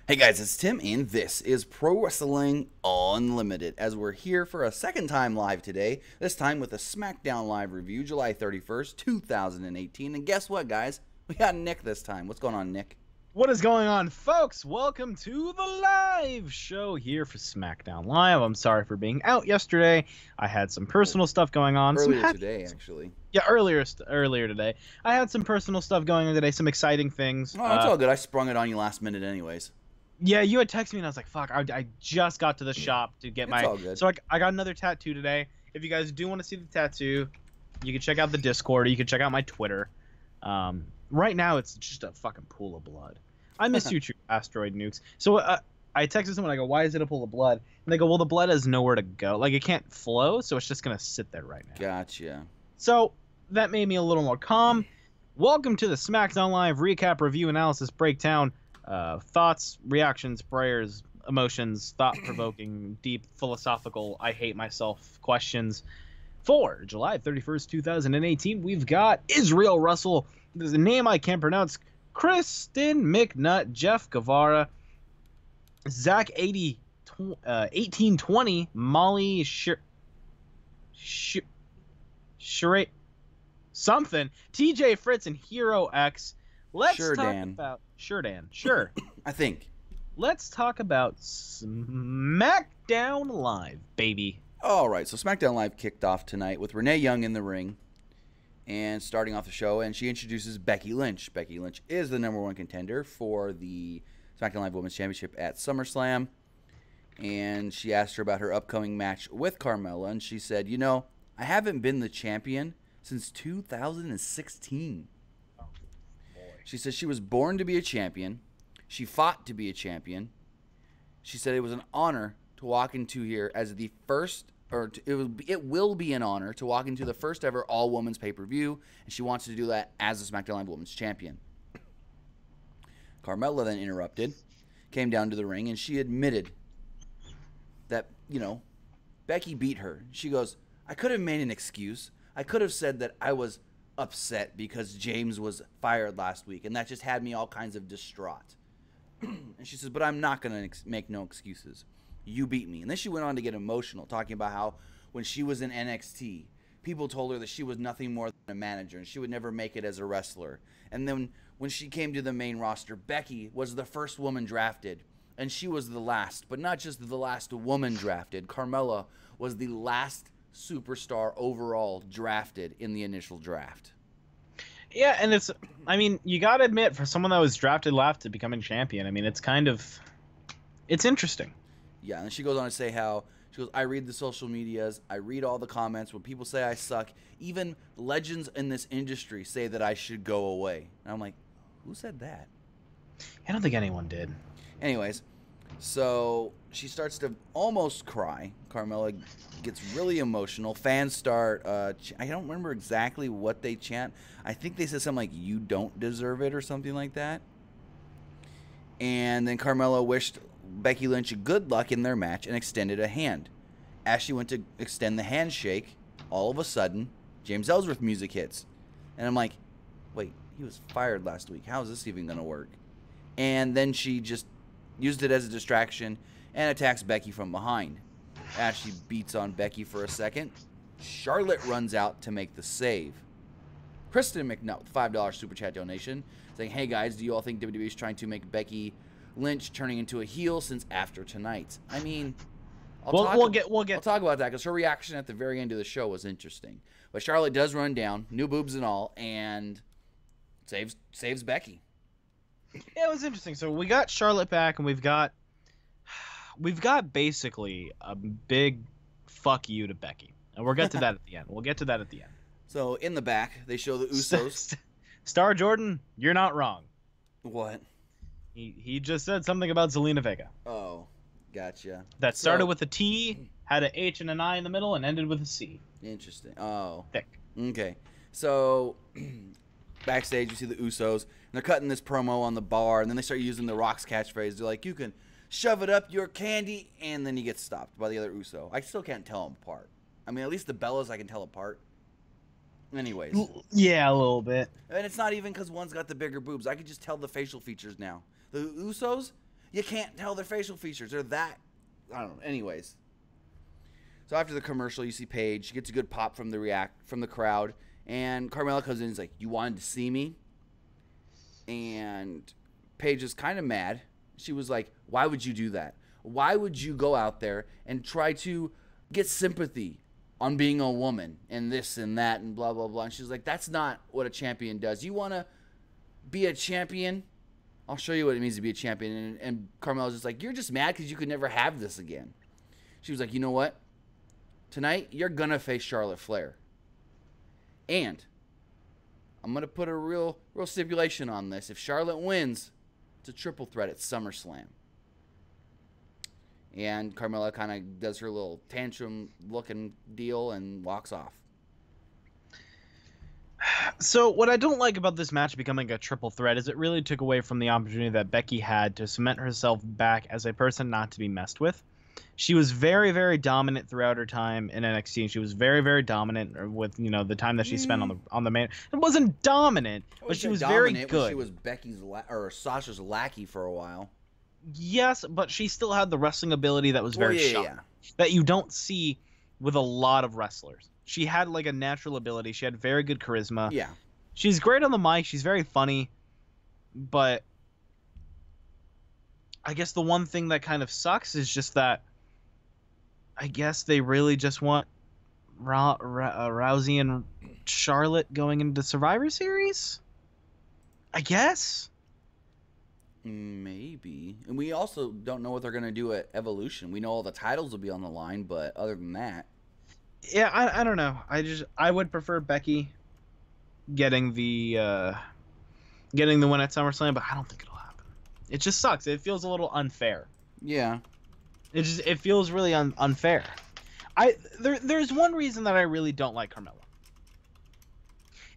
Hey guys, it's Tim, and this is Pro Wrestling Unlimited, as we're here for a second time live today, this time with a Smackdown live review, July 31st, 2018, and guess what, guys? We got Nick this time. What's going on, Nick? What is going on, folks? Welcome to the live show here for Smackdown Live. I'm sorry for being out yesterday. I had some personal stuff going on. Earlier today, actually. Yeah, earlier today. I had some personal stuff going on today, some exciting things. Oh, it's all good. I sprung it on you last minute anyways. Yeah, you had texted me, and I was like, fuck, I just got to the shop to get It's all good. So I got another tattoo today. If you guys do want to see the tattoo, you can check out the Discord, or you can check out my Twitter. Right now, it's just a fucking pool of blood. I miss you, true asteroid nukes. So I texted someone, I go, why is it a pool of blood? And they go, well, the blood has nowhere to go. Like, it can't flow, so it's just going to sit there right now. Gotcha. So that made me a little more calm. Welcome to the SmackDown Live recap, review, analysis, breakdown. Thoughts, reactions, prayers, emotions, thought-provoking, deep, philosophical, I hate myself questions. For July 31st, 2018, we've got Israel Russell. There's a name I can't pronounce. Kristen McNutt, Jeff Guevara, Zach 1820, Molly something, TJ Fritz, and Hero X. Let's talk about Sure. I think. Let's talk about SmackDown Live, baby. All right, so SmackDown Live kicked off tonight with Renee Young in the ring and starting off the show, and she introduces Becky Lynch. Becky Lynch is the #1 contender for the SmackDown Live Women's Championship at SummerSlam, and she asked her about her upcoming match with Carmella, and she said, you know, I haven't been the champion since 2016. She says she was born to be a champion. She fought to be a champion. She said it was an honor to walk into here as the first, it will be an honor to walk into the first ever all-women's pay-per-view, and she wants to do that as the SmackDown Live Women's Champion. Carmella then interrupted, came down to the ring, and she admitted that, you know, Becky beat her. She goes, I could have made an excuse. I could have said that I was upset because James was fired last week, and that just had me all kinds of distraught. And she says, but I'm not going to make no excuses. You beat me. And then she went on to get emotional, talking about how when she was in NXT, people told her that she was nothing more than a manager and she would never make it as a wrestler. And then when she came to the main roster, Becky was the first woman drafted, and she was the last, but not just the last woman drafted. Carmella was the last superstar overall drafted in the initial draft. Yeah, and I mean, you got to admit, for someone that was drafted last to becoming champion, I mean, it's interesting. Yeah, and she goes on to say how, she goes, I read the social medias, I read all the comments, when people say I suck, even legends in this industry say that I should go away. And I'm like, who said that? I don't think anyone did. Anyways, so she starts to almost cry. Carmella gets really emotional. Fans start, I don't remember exactly what they chant. I think they said something like, you don't deserve it, or something like that. And then Carmella wished Becky Lynch good luck in their match and extended a hand. As she went to extend the handshake, all of a sudden, James Ellsworth music hits. And I'm like, wait, he was fired last week. How is this even going to work? And then she just used it as a distraction and attacks Becky from behind. As she beats on Becky for a second, Charlotte runs out to make the save. Kristen McNutt with $5 Super Chat donation saying, hey guys, do you all think WWE is trying to make Becky Lynch turning into a heel since after tonight? I mean, we'll talk about that, because her reaction at the very end of the show was interesting. But Charlotte does run down, new boobs and all, and saves Becky. Yeah, it was interesting. So we got Charlotte back, and we've got basically a big fuck you to Becky, and we'll get to that at the end. So in the back, they show the Usos. Star Jordan, you're not wrong. What? He just said something about Zelina Vega. Oh, gotcha. That started with a T, had an H and an I in the middle, and ended with a C. Interesting. Oh. Thick. Okay. So backstage, you see the Usos, and they're cutting this promo on the bar, and then they start using the Rock's catchphrase. They're like, you can shove it up your candy, and then he gets stopped by the other Uso. I still can't tell them apart. I mean, at least the Bellas I can tell apart. Anyways. Yeah, a little bit. And it's not even because one's got the bigger boobs. I could just tell the facial features now. The Usos, You can't tell their facial features. They're that, I don't know. Anyways. So after the commercial, you see Paige. She gets a good pop from the crowd. And Carmella comes in and is like, you wanted to see me? And Paige is kind of mad. She was like, why would you do that? Why would you go out there and try to get sympathy on being a woman and this and that and blah, blah, blah. And she's like, that's not what a champion does. You want to be a champion? I'll show you what it means to be a champion. And Carmella's just like, you're just mad because you could never have this again. She was like, you know what? Tonight, you're going to face Charlotte Flair. And I'm going to put a real stipulation on this. If Charlotte wins, it's a triple threat at SummerSlam. And Carmella kind of does her little tantrum-looking deal and walks off. So what I don't like about this match becoming a triple threat is it really took away from the opportunity that Becky had to cement herself back as a person not to be messed with. She was very, very dominant throughout her time in NXT, and she was very, very dominant with, you know, the time that she spent on the main. It wasn't dominant, but she was very good. She was Becky's or Sasha's lackey for a while. Yes, but she still had the wrestling ability that was very sharp that you don't see with a lot of wrestlers. She had like a natural ability. She had very good charisma. Yeah. She's great on the mic. She's very funny, but I guess the one thing that kind of sucks is just that I guess they really just want Rousey and Charlotte going into Survivor Series? I guess. Maybe. And we also don't know what they're going to do at Evolution. We know all the titles will be on the line, but other than that. Yeah, I don't know. I would prefer Becky getting the win at SummerSlam, but I don't think it'll happen. It just sucks. It feels a little unfair. Yeah. It feels really unfair. There's one reason that I really don't like Carmella.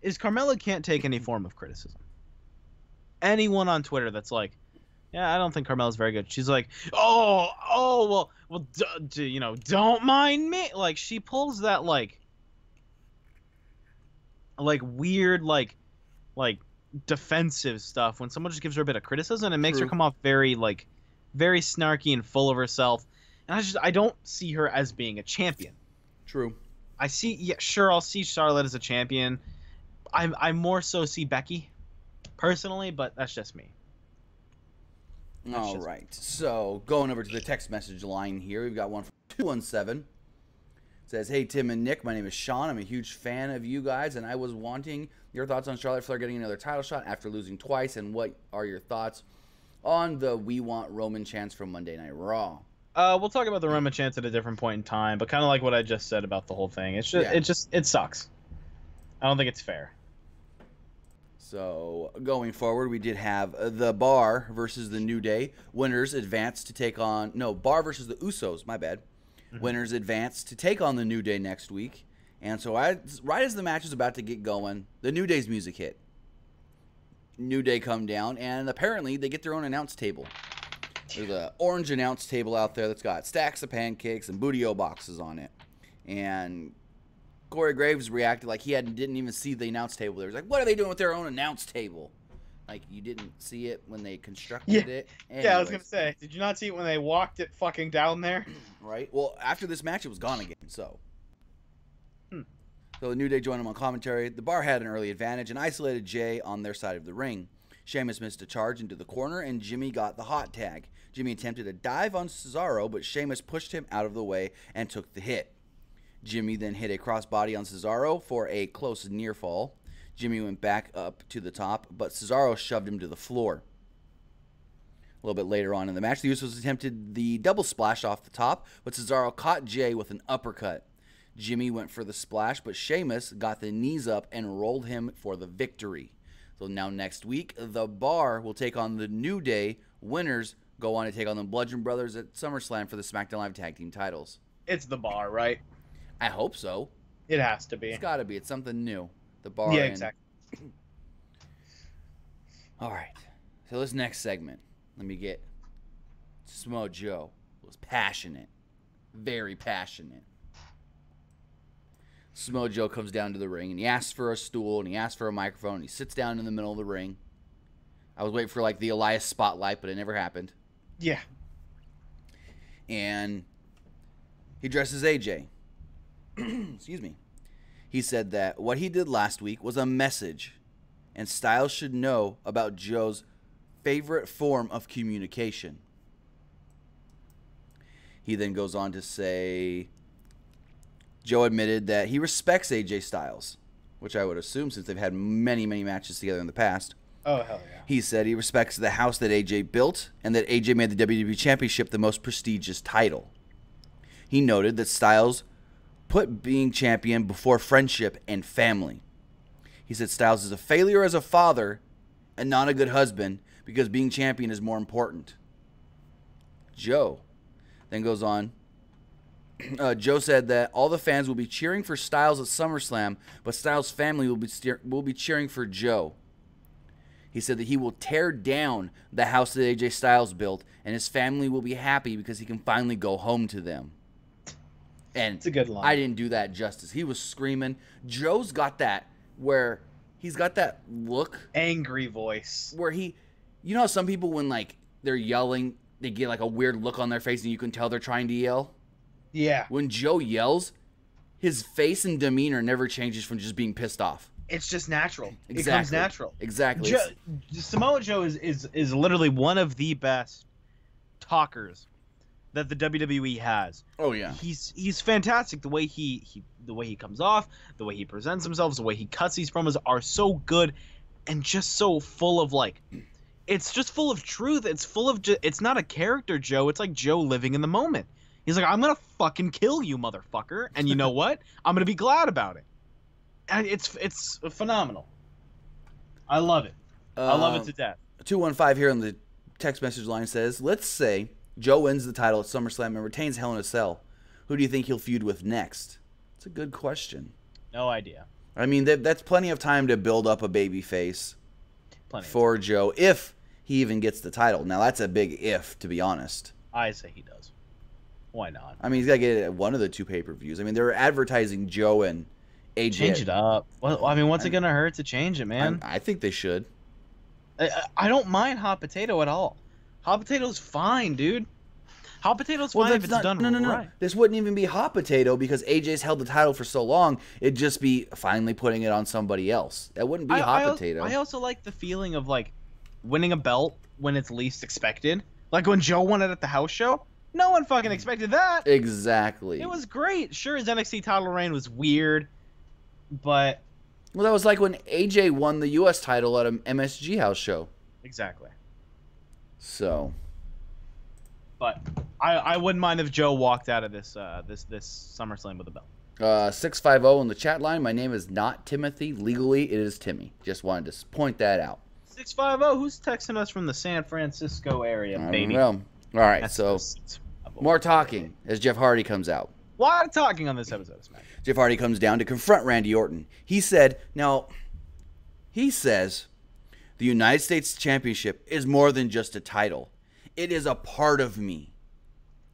Is Carmella can't take any form of criticism. Anyone on Twitter that's like, yeah, I don't think Carmella's very good. She's like, well, you know, don't mind me. Like she pulls that like weird like defensive stuff when someone just gives her a bit of criticism. It makes her come off very snarky and full of herself. And I don't see her as being a champion. True. I'll see Charlotte as a champion. I more so see Becky personally, but that's just me. All right. So going over to the text message line here, we've got one from 217. It says, hey, Tim and Nick, my name is Sean. I'm a huge fan of you guys, and I was wanting your thoughts on Charlotte Flair getting another title shot after losing twice, and what are your thoughts on the We Want Roman chants from Monday Night Raw? We'll talk about the Roman chants at a different point in time, but kind of like what I just said about the whole thing. It sucks. I don't think it's fair. So going forward, we did have the Bar versus the New Day. Winners advance to take on... No, Bar versus the Usos. My bad. Mm-hmm. Winners advance to take on the New Day next week. And so right as the match is about to get going, the New Day's music hit. New Day come down, and apparently they get their own announce table. There's an orange announce table out there that's got stacks of pancakes and Booty-O boxes on it. And Corey Graves reacted like he didn't even see the announce table. He was like, what are they doing with their own announce table? Like, you didn't see it when they constructed it? Anyways. Yeah, I was going to say, did you not see it when they walked it fucking down there? Right. Well, after this match, it was gone again, so. So the New Day joined them on commentary. The Bar had an early advantage and isolated Jay on their side of the ring. Sheamus missed a charge into the corner, and Jimmy got the hot tag. Jimmy attempted a dive on Cesaro, but Sheamus pushed him out of the way and took the hit. Jimmy then hit a crossbody on Cesaro for a close near fall. Jimmy went back up to the top, but Cesaro shoved him to the floor. A little bit later on in the match, the Usos attempted the double splash off the top, but Cesaro caught Jay with an uppercut. Jimmy went for the splash, but Sheamus got the knees up and rolled him for the victory. So now next week, the Bar will take on the New Day. Winners go on to take on the Bludgeon Brothers at SummerSlam for the SmackDown Live Tag Team titles. It's the Bar, right? I hope so. It has to be. It's got to be. It's something new. The Bar. Yeah, exactly. All right. So this next segment, let me get Samoa Joe was passionate. Very passionate. Samoa Joe comes down to the ring, and he asks for a stool, and he asks for a microphone, and he sits down in the middle of the ring. I was waiting for, like, the Elias spotlight, but it never happened. Yeah. And he dresses AJ. Excuse me. He said that what he did last week was a message, and Styles should know about Joe's favorite form of communication. He then goes on to say Joe admitted that he respects AJ Styles, which I would assume since they've had many, many matches together in the past. Oh, hell yeah. He said he respects the house that AJ built and that AJ made the WWE Championship the most prestigious title. He noted that Styles put being champion before friendship and family. He said Styles is a failure as a father and not a good husband because being champion is more important. Joe then goes on. Joe said that all the fans will be cheering for Styles at SummerSlam, but Styles' family will be cheering for Joe. He said that he will tear down the house that AJ Styles built, and his family will be happy because he can finally go home to them. And it's a good line. I didn't do that justice. He was screaming. Joe's got that where he's got that look. Angry voice. Where he, you know how some people when like they're yelling, they get like a weird look on their face and you can tell they're trying to yell? Yeah. When Joe yells, his face and demeanor never changes from just being pissed off. It's just natural. Exactly. It comes natural. Exactly. Samoa Joe is literally one of the best talkers that the WWE has. Oh yeah. He's fantastic. The way he comes off, the way he presents himself, the way he cuts these promos are so good and just so full of like it's just full of truth. It's full of it's not a character Joe, it's like Joe living in the moment. He's like, I'm going to fucking kill you, motherfucker. And you know what? I'm going to be glad about it. And it's phenomenal. I love it. I love it to death. 215 here on the text message line says, let's say Joe wins the title at SummerSlam and retains Hell in a Cell. Who do you think he'll feud with next? It's a good question. No idea. I mean, that's plenty of time to build up a baby face for Joe if he even gets the title. Now, that's a big if, to be honest. I say he does. Why not? I mean, he's got to get it at one of the two pay-per-views. I mean, they're advertising Joe and AJ. Change it up. Well, I mean, what's it going to hurt to change it, man? I think they should. I don't mind hot potato at all. Hot potato's fine, dude. Hot potato's fine if it's done right. No. This wouldn't even be hot potato because AJ's held the title for so long. It'd just be finally putting it on somebody else. That wouldn't be hot potato. I also like the feeling of, like, winning a belt when it's least expected. Like when Joe won it at the house show. No one fucking expected that. Exactly. It was great. Sure, his NXT title reign was weird, but... Well, that was like when AJ won the U.S. title at an MSG house show. Exactly. So... But I wouldn't mind if Joe walked out of this SummerSlam with a belt. 650 on the chat line. My name is not Timothy. Legally, it is Timmy. Just wanted to point that out. 650, who's texting us from the San Francisco area, baby? I don't know. All right, so more talking as Jeff Hardy comes out. A lot of talking on this episode of SmackDown. Jeff Hardy comes down to confront Randy Orton. He says the United States Championship is more than just a title. It is a part of me.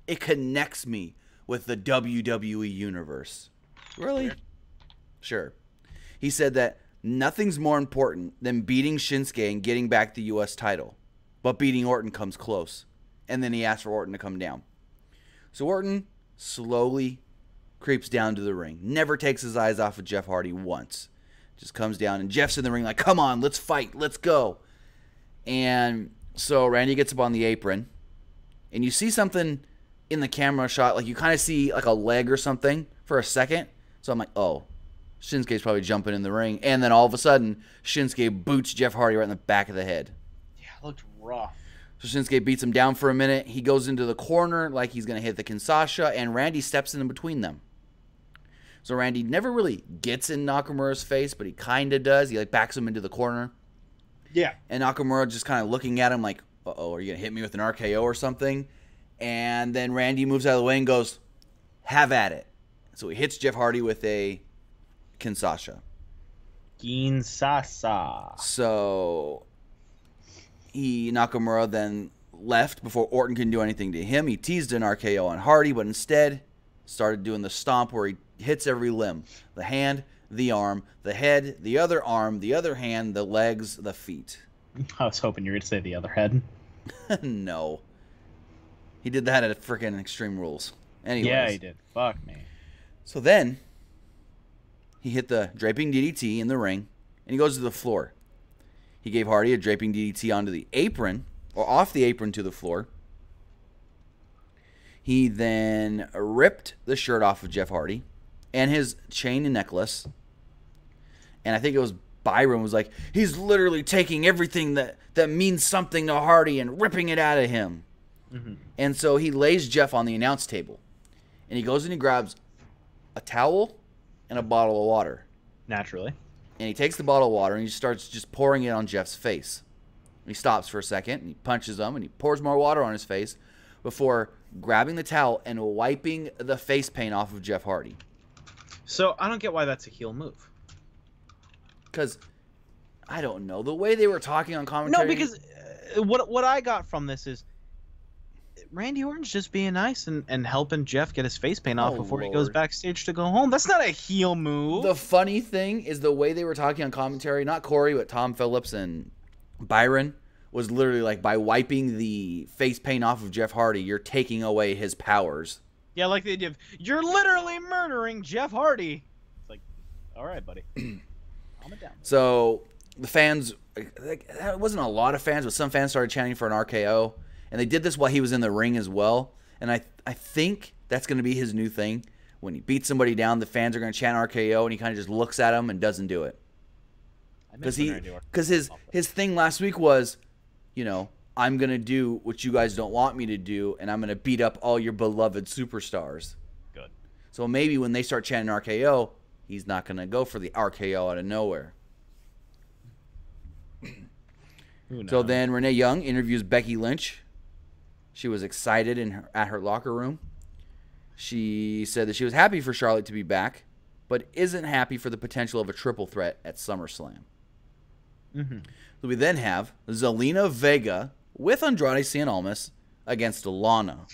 It connects me with the WWE Universe. Really? Sure. He said that nothing's more important than beating Shinsuke and getting back the U.S. title. But beating Orton comes close. And then he asked for Orton to come down. So Orton slowly creeps down to the ring. Never takes his eyes off of Jeff Hardy once. Just comes down and Jeff's in the ring like, come on, let's fight, let's go. And so Randy gets up on the apron. And you see something in the camera shot, like you kind of see like a leg or something for a second. So I'm like, oh, Shinsuke's probably jumping in the ring. And then all of a sudden, Shinsuke boots Jeff Hardy right in the back of the head. Yeah, it looked rough. So Shinsuke beats him down for a minute. He goes into the corner like he's going to hit the Kinshasa, and Randy steps in between them. So Randy never really gets in Nakamura's face, but he kind of does. He like backs him into the corner. Yeah. And Nakamura just kind of looking at him like, uh-oh, are you going to hit me with an RKO or something? And then Randy moves out of the way and goes, have at it. So he hits Jeff Hardy with a Kinshasa. So Nakamura then left before Orton can do anything to him. He teased an RKO on Hardy, but instead started doing the stomp where he hits every limb. The hand, the arm, the head, the other arm, the other hand, the legs, the feet. I was hoping you were going to say the other head. No. He did that at freaking Extreme Rules. Anyways. Yeah, he did. Fuck me. So then, he hit the draping DDT in the ring, and he goes to the floor. He gave Hardy a draping DDT onto the apron, or off the apron to the floor. He then ripped the shirt off of Jeff Hardy and his chain and necklace. And I think it was Byron was like, he's literally taking everything that means something to Hardy and ripping it out of him. Mm-hmm. And so he lays Jeff on the announce table. And he goes and he grabs a towel and a bottle of water. Naturally. And he takes the bottle of water and he starts just pouring it on Jeff's face. He stops for a second and he punches him and he pours more water on his face before grabbing the towel and wiping the face paint off of Jeff Hardy. So I don't get why that's a heel move. Because, I don't know, the way they were talking on commentary... No, because what I got from this is Randy Orton's just being nice and helping Jeff get his face paint off before he goes backstage to go home. That's not a heel move. The funny thing is the way they were talking on commentary, not Corey, but Tom Phillips and Byron, was literally like, by wiping the face paint off of Jeff Hardy, you're taking away his powers. Yeah, like the idea of, you're literally murdering Jeff Hardy. It's like, all right, buddy. Calm it down. So the fans, that wasn't a lot of fans, but some fans started chanting for an RKO. And they did this while he was in the ring as well. And I think that's going to be his new thing. When he beats somebody down, the fans are going to chant RKO, and he kind of just looks at them and doesn't do it. Because his thing last week was, you know, I'm going to do what you guys don't want me to do, and I'm going to beat up all your beloved superstars. Good. So maybe when they start chanting RKO, he's not going to go for the RKO out of nowhere. So then Renee Young interviews Becky Lynch. She was excited at her locker room. She said that she was happy for Charlotte to be back, but isn't happy for the potential of a triple threat at SummerSlam. Mm-hmm. So we then have Zelina Vega with Andrade Cien Almas against Lana.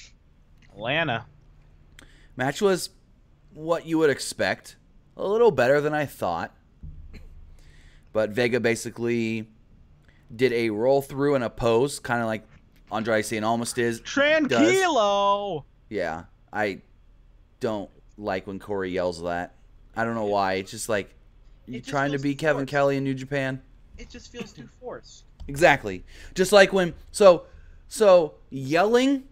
Match was what you would expect. A little better than I thought. But Vega basically did a roll through and a pose, kind of like Andrade Cien Almas does. Tranquilo! Yeah, I don't like when Corey yells that. I don't know why. It's just like, you trying to be Kevin Kelly in New Japan? It just feels too forced. Exactly. Just like when... So yelling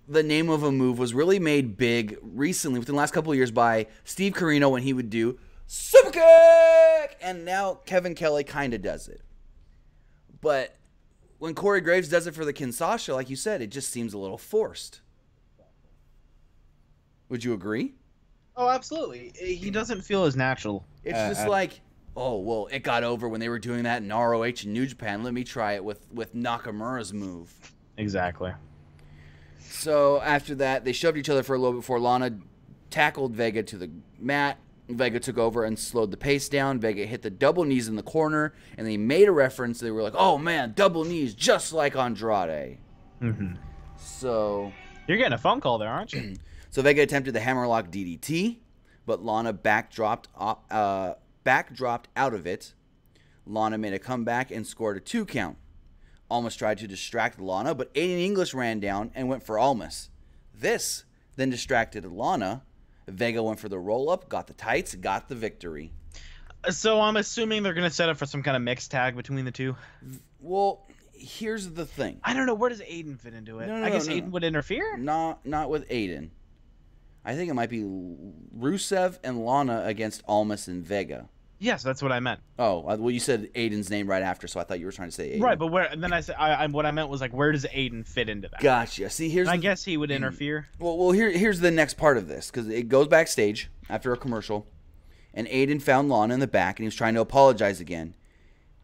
the name of a move was really made big recently, within the last couple of years, by Steve Corino when he would do Super Kick! And now Kevin Kelly kind of does it. But when Corey Graves does it for the Kinshasa, like you said, it just seems a little forced. Would you agree? Oh, absolutely. He doesn't feel as natural. It's just like, oh, well, it got over when they were doing that in ROH and New Japan. Let me try it with Nakamura's move. Exactly. So after that, they shoved each other for a little bit before Lana tackled Vega to the mat. Vega took over and slowed the pace down. Vega hit the double knees in the corner, and they made a reference. They were like, oh, man, double knees, just like Andrade. Mm-hmm. So... You're getting a phone call there, aren't you? So Vega attempted the hammerlock DDT, but Lana backdropped out of it. Lana made a comeback and scored a 2 count. Almas tried to distract Lana, but Aiden English ran down and went for Almas. This then distracted Lana. Vega went for the roll-up, got the tights, got the victory. So I'm assuming they're going to set up for some kind of mixed tag between the two? Well, here's the thing. I don't know. Where does Aiden fit into it? I guess Aiden would interfere? Not with Aiden. I think it might be Rusev and Lana against Almas and Vega. Yes, that's what I meant. Oh, well, you said Aiden's name right after, so I thought you were trying to say Aiden. Right, but where? And then I said, what I meant was like, where does Aiden fit into that? Gotcha. See, I guess he would interfere. Well, here's the next part of this, because it goes backstage after a commercial, and Aiden found Lana in the back, and he was trying to apologize again,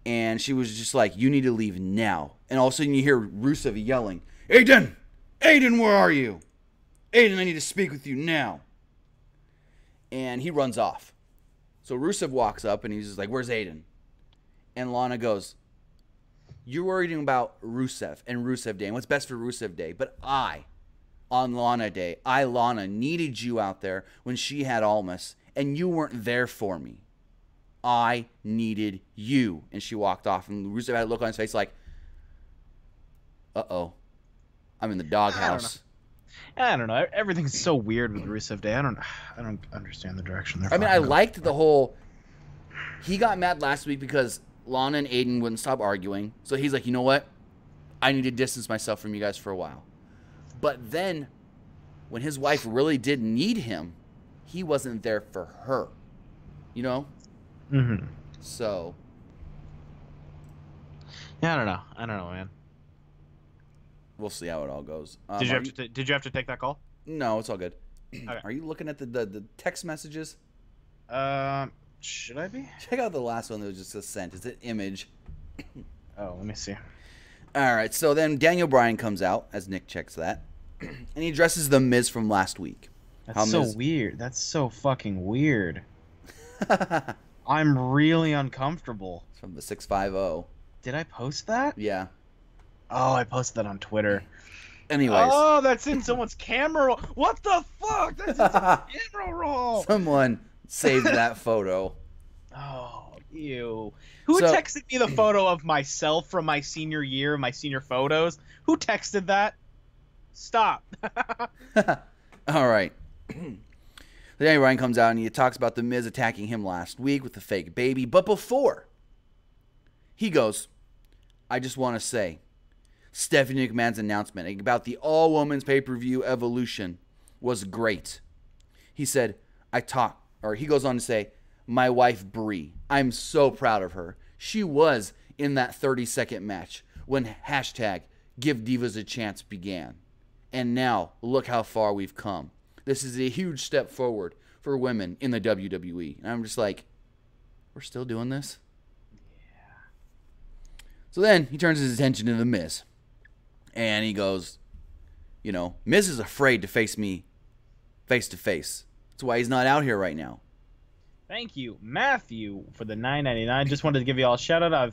and she was just like, "You need to leave now." And all of a sudden, you hear Rusev yelling, "Aiden, Aiden, where are you? Aiden, I need to speak with you now." And he runs off. So Rusev walks up, and he's just like, "Where's Aiden?" And Lana goes, "You're worried about Rusev and Rusev Day and what's best for Rusev Day. But on Lana Day, Lana, needed you out there when she had Almas, and you weren't there for me. I needed you." And she walked off, and Rusev had a look on his face like, uh-oh. I'm in the I doghouse. don't know. Everything's so weird with Rusev Day. I don't understand the direction they're. I mean, I fucking liked the whole. He got mad last week because Lana and Aiden wouldn't stop arguing. So he's like, you know what? I need to distance myself from you guys for a while. But then, when his wife really did need him, he wasn't there for her. You know? Mm-hmm. So. Yeah, I don't know, man. We'll see how it all goes. Did you have to take that call? No, it's all good. Okay. Are you looking at the text messages? Should I be? Check out the last one that was just a sent. It's an image. Oh, let me see. All right, so then Daniel Bryan comes out, as Nick checks that, and he addresses The Miz from last week. That's so weird. That's so fucking weird. I'm really uncomfortable. It's from the 650. Did I post that? Yeah. Oh, I posted that on Twitter. Anyways. Oh, that's in someone's camera roll. What the fuck? That's in someone's camera roll. Someone saved that photo. Oh, ew. Who texted me the photo of myself from my senior year, my senior photos? Who texted that? Stop. All right. Then Ryan comes out and he talks about The Miz attacking him last week with the fake baby. But before he goes, I just want to say, Stephanie McMahon's announcement about the all-women's pay-per-view Evolution was great. He said, he goes on to say, my wife Brie, I'm so proud of her. She was in that 30-second match when hashtag Give Divas a Chance began. And now, look how far we've come. This is a huge step forward for women in the WWE. And I'm just like, we're still doing this? Yeah. So then he turns his attention to The Miz. And he goes, Miz is afraid to face me face to face. That's why he's not out here right now. Thank you, Matthew, for the $9.99. Just wanted to give you all a shout out.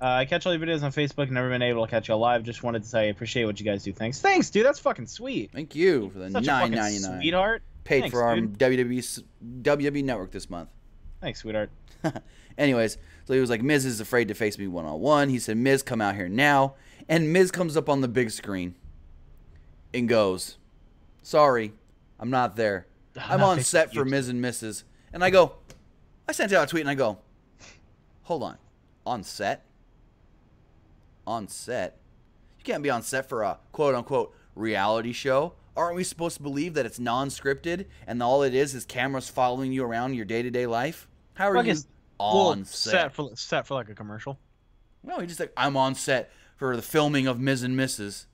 I catch all your videos on Facebook. Never been able to catch you all live. Just wanted to say I appreciate what you guys do. Thanks, dude. That's fucking sweet. Thank you for the $9.99. Sweetheart. Paid Thanks, for our dude. WWE Network this month. Thanks, sweetheart. Anyways, so he was like, Miz is afraid to face me one-on-one. He said, Miz, come out here now. And Miz comes up on the big screen and goes, sorry, I'm not there. I'm on set for Miz and Mrs. And I sent out a tweet and I go, hold on, on set? On set? You can't be on set for a quote-unquote reality show. Aren't we supposed to believe that it's non-scripted and all it is cameras following you around in your day-to-day life? How are you on set? Set for like a commercial? No, he just like, I'm on set for the filming of Miz and Mrs.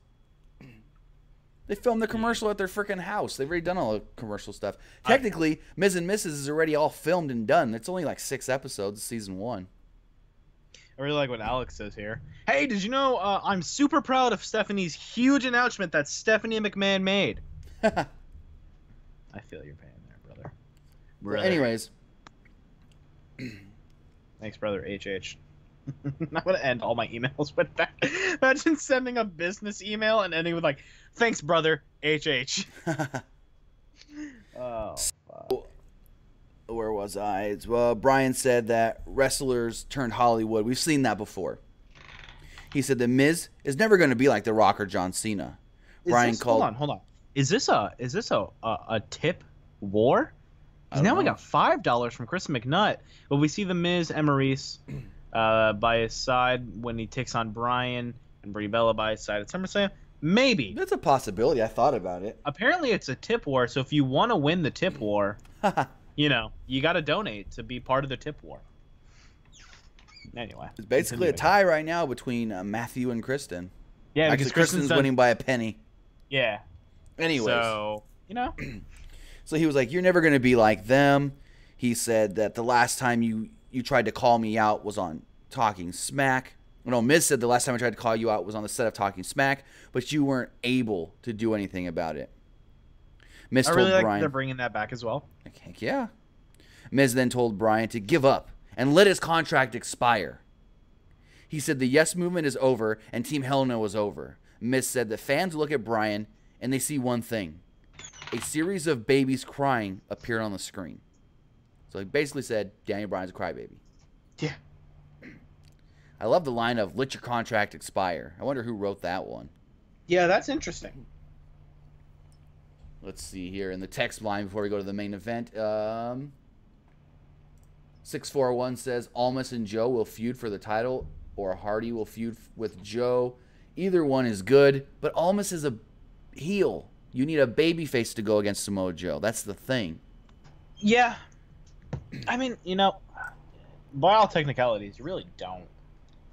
They filmed the commercial at their freaking house. They've already done all the commercial stuff. Technically, Miz and Mrs. is already all filmed and done. It's only like 6 episodes, season 1. I really like what Alex says here. Hey, did you know I'm super proud of Stephanie's huge announcement that Stephanie McMahon made? I feel your pain there, brother. Well, anyways. Thanks, brother. HH. I'm going to end all my emails with that. Imagine sending a business email and ending with like, thanks, brother. HH. Oh, fuck. Where was I? Well, Brian said that wrestlers turned Hollywood. We've seen that before. He said the Miz is never going to be like The Rock or John Cena. Hold on. Is this a tip war? Now we got $5 from Chris McNutt, but we see the Miz and Maurice by his side when he takes on Bryan and Brie Bella by his side at SummerSlam. Maybe that's a possibility. I thought about it. Apparently, it's a tip war. So if you want to win the tip war. You got to donate to be part of the tip war. Anyway. It's basically a tie right now between Matthew and Kristen. Yeah, actually, Kristen's winning by a penny. Yeah. Anyways. So, So he was like, you're never going to be like them. He said that the last time you tried to call me out was on Talking Smack. No, Miz said the last time I tried to call you out was on the set of Talking Smack, but you weren't able to do anything about it. Miz told Bryan, like they're bringing that back as well. Heck yeah. Miz then told Bryan to give up and let his contract expire. He said the Yes Movement is over and Team Hell No is over. Miz said that fans look at Bryan and they see one thing. A series of babies crying appeared on the screen. So he basically said Daniel Bryan's a crybaby. Yeah. I love the line of let your contract expire. I wonder who wrote that one. Yeah, that's interesting. Let's see here in the text line before we go to the main event. 641 says Almas and Joe will feud for the title, or Hardy will feud with Joe. Either one is good, but Almas is a heel. You need a babyface to go against Samoa Joe. That's the thing. Yeah. I mean, you know, by all technicalities, you really don't.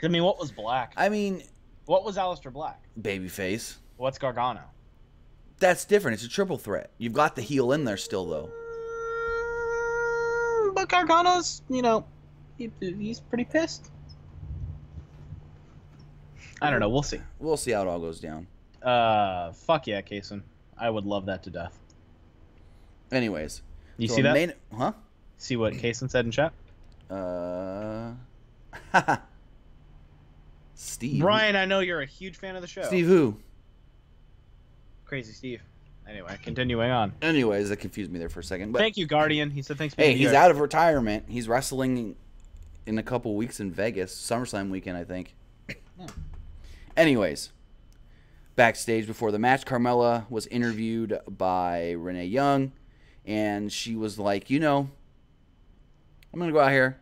I mean, what was Black? I mean, What was Aleister Black? babyface. What's Gargano? That's different. It's a triple threat. You've got the heel in there still, though. But Gargano's, you know, he's pretty pissed. I don't know. We'll see. We'll see how it all goes down. Fuck yeah, Kaysen. I would love that to death. Anyways. You see that? Huh? See what Kaysen said in chat? Steve. Brian, I know you're a huge fan of the show. Steve who? Crazy Steve. Anyway, continuing on. Anyways, that confused me there for a second. But Thank you, Guardian. He said thanks for hey, being he's here. out of retirement. He's wrestling in a couple weeks in Vegas. SummerSlam weekend, I think. Yeah. Anyways, backstage before the match, Carmella was interviewed by Renee Young, and she was like, you know, I'm going to go out here.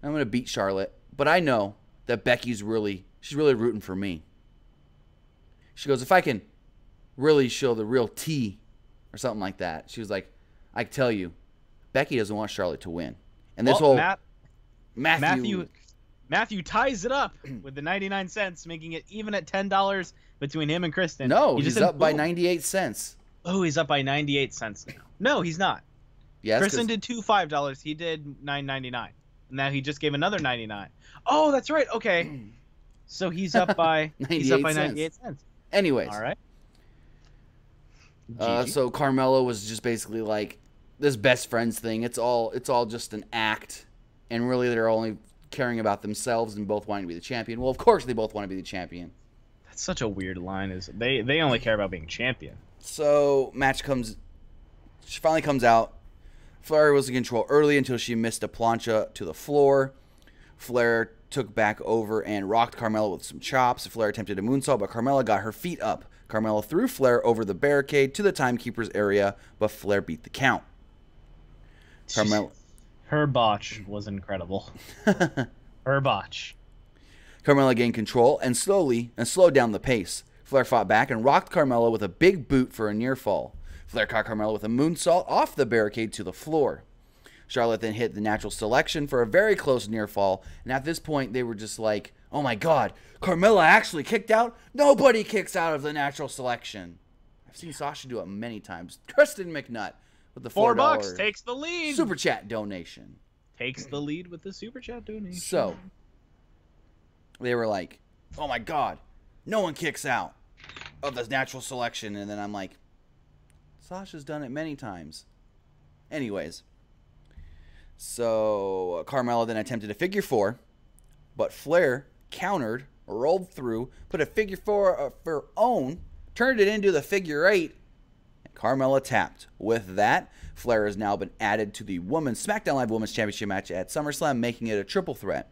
I'm going to beat Charlotte, but I know that she's really rooting for me. She goes, if I can really show the real tea or something like that. She was like, I can tell you, Becky doesn't want Charlotte to win. And this whole Matthew ties it up with the 99 cents, making it even at $10 between him and Kristen. No, he's up by 98 cents. Oh, he's up by 98 cents now. No, he's not. Yes, Kristen did two $5. He did $9.99. Now he just gave another 99. Oh, that's right. Okay. So he's up by 98 cents. Anyways. All right. So Carmella was just basically like this best friends thing. It's all just an act, and really they're only caring about themselves and both wanting to be the champion. Well, of course they both want to be the champion. That's such a weird line. Is they only care about being champion. So she finally comes out. Flair was in control early until she missed a plancha to the floor. Flair took back over and rocked Carmella with some chops. Flair attempted a moonsault, but Carmella got her feet up. Carmella threw Flair over the barricade to the timekeeper's area, but Flair beat the count. Her botch was incredible. Her botch. Carmella gained control and slowed down the pace. Flair fought back and rocked Carmella with a big boot for a near fall. Flair caught Carmella with a moonsault off the barricade to the floor. Charlotte then hit the natural selection for a very close near fall, and at this point they were just like, oh my god, Carmella actually kicked out? Nobody kicks out of the natural selection. I've seen Sasha do it many times. Kristen McNutt with the $4 takes the lead. Super chat donation. Takes the lead with the super chat donation. So they were like, oh my god, no one kicks out of the natural selection. And then I'm like, Sasha's done it many times. Anyways, so Carmella then attempted a figure four, but Flair countered, rolled through, put a figure four of her own, turned it into the figure eight, and Carmella tapped. With that, Flair has now been added to the Smackdown Live Women's Championship match at SummerSlam, making it a triple threat.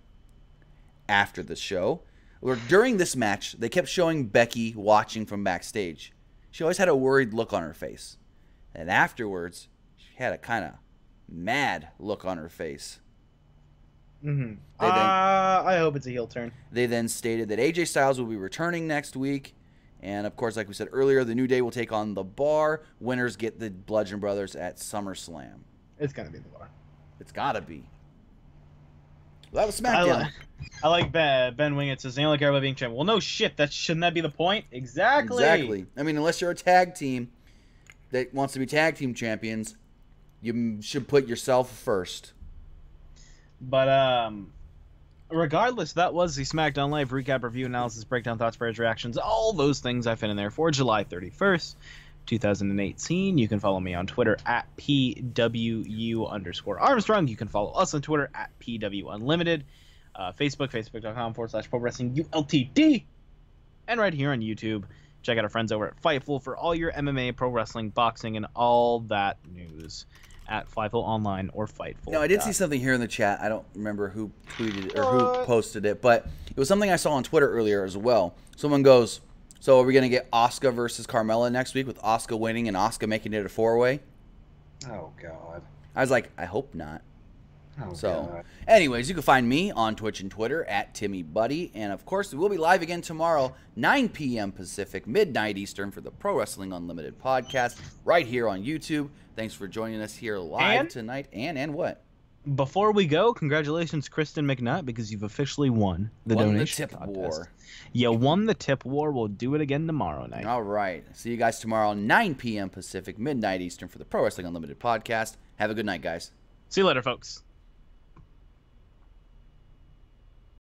After the show, or during this match, they kept showing Becky watching from backstage. She always had a worried look on her face. And afterwards, she had a kind of mad look on her face. Mm-hmm. I hope it's a heel turn. They then stated that AJ Styles will be returning next week. And, of course, like we said earlier, the New Day will take on The Bar. Winners get the Bludgeon Brothers at SummerSlam. It's going to be The Bar. It's got to be. Well, that was SmackDown. I like Ben Wingett says, they only care about being champion. Well, no shit. Shouldn't that be the point? Exactly. Exactly. I mean, unless you're a tag team that wants to be tag team champions, you should put yourself first. But, regardless, that was the SmackDown Live recap, review, analysis, breakdown, thoughts, prayers, reactions, all those things I fit in there for July 31st, 2018. You can follow me on Twitter at PWU_Armstrong. You can follow us on Twitter at PWUnlimited. Facebook, facebook.com/Pro Wrestling ULTD. And right here on YouTube, check out our friends over at Fightful for all your MMA, pro wrestling, boxing, and all that news at Fightful Online or Fightful. No, I did see something here in the chat. I don't remember who tweeted it or who posted it, but it was something I saw on Twitter earlier as well. Someone goes, So are we going to get Asuka versus Carmella next week with Asuka winning and Asuka making it a 4-way? Oh, God. I was like, I hope not. Oh, So, God. anyways, you can find me on Twitch and Twitter at TimmyBuddy. And, of course, we'll be live again tomorrow, 9 p.m. Pacific, midnight Eastern, for the Pro Wrestling Unlimited podcast right here on YouTube. Thanks for joining us here live tonight. And what? Before we go, congratulations, Kristen McNutt, because you've officially won the donation tip contest. war. You won the tip war. We'll do it again tomorrow night. All right. See you guys tomorrow, 9 p.m. Pacific, midnight Eastern, for the Pro Wrestling Unlimited podcast. Have a good night, guys. See you later, folks.